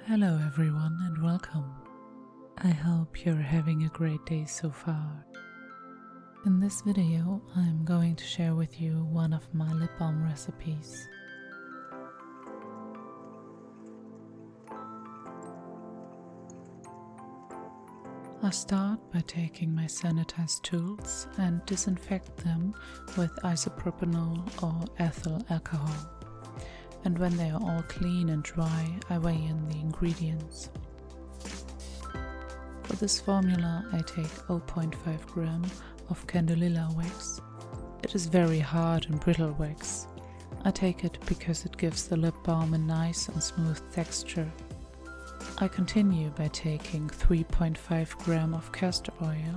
Hello everyone and welcome. I hope you're having a great day so far. In this video I'm going to share with you one of my lip balm recipes. I start by taking my sanitized tools and disinfect them with isopropanol or ethyl alcohol. And when they are all clean and dry, I weigh in the ingredients. For this formula I take 0.5 gram of candelilla wax. It is very hard and brittle wax. I take it because it gives the lip balm a nice and smooth texture. I continue by taking 3.5 gram of castor oil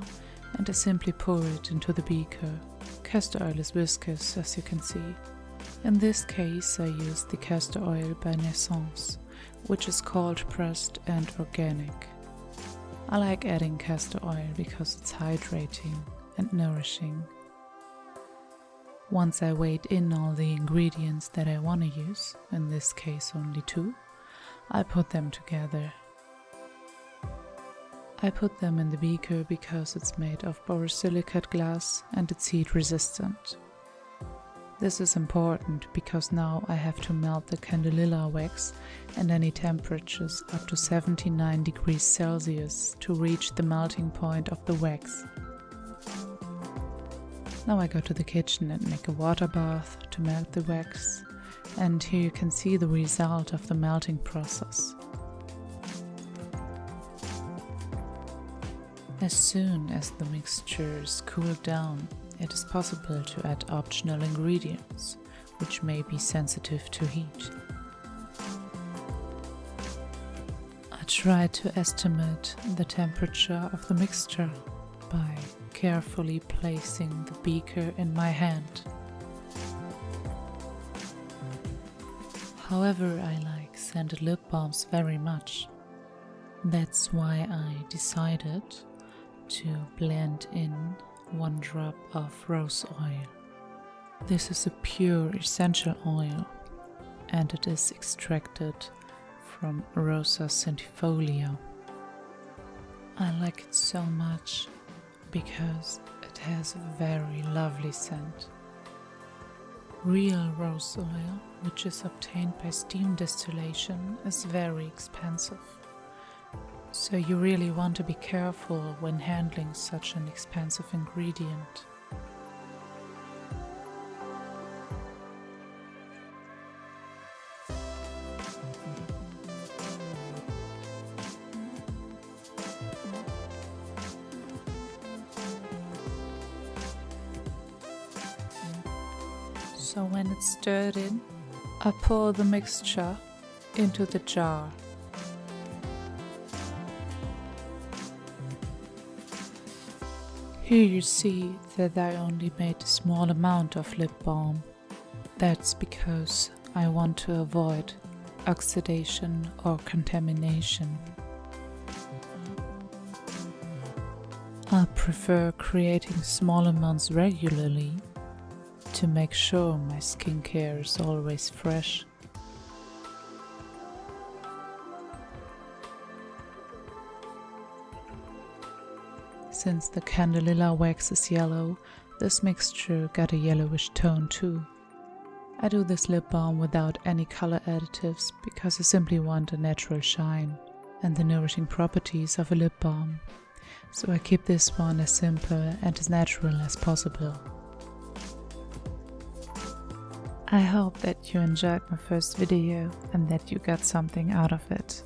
and I simply pour it into the beaker. Castor oil is viscous, as you can see. In this case I use the castor oil by Naissance, which is cold pressed and organic. I like adding castor oil because it's hydrating and nourishing. Once I weighed in all the ingredients that I want to use, in this case only 2, I put them together. I put them in the beaker because it's made of borosilicate glass and it's heat resistant. This is important because now I have to melt the candelilla wax at any temperatures up to 79 degrees Celsius to reach the melting point of the wax. Now I go to the kitchen and make a water bath to melt the wax, and here you can see the result of the melting process. As soon as the mixture is cooled down, it is possible to add optional ingredients, which may be sensitive to heat. I try to estimate the temperature of the mixture by carefully placing the beaker in my hand. However, I like scented lip balms very much. That's why I decided to blend in 1 drop of rose oil. This is a pure essential oil and it is extracted from Rosa centifolia. I like it so much because it has a very lovely scent. Real rose oil, which is obtained by steam distillation, is very expensive. So you really want to be careful when handling such an expensive ingredient. So when it's stirred in, I pour the mixture into the jar. Here you see that I only made a small amount of lip balm. That's because I want to avoid oxidation or contamination. I prefer creating small amounts regularly to make sure my skincare is always fresh. Since the candelilla wax is yellow, this mixture got a yellowish tone too. I do this lip balm without any color additives because I simply want a natural shine and the nourishing properties of a lip balm. So I keep this one as simple and as natural as possible. I hope that you enjoyed my first video and that you got something out of it.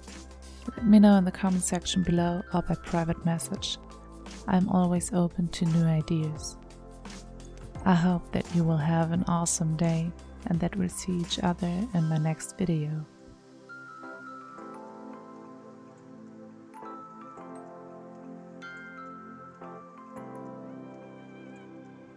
Let me know in the comment section below or by private message. I'm always open to new ideas. I hope that you will have an awesome day and that we'll see each other in my next video.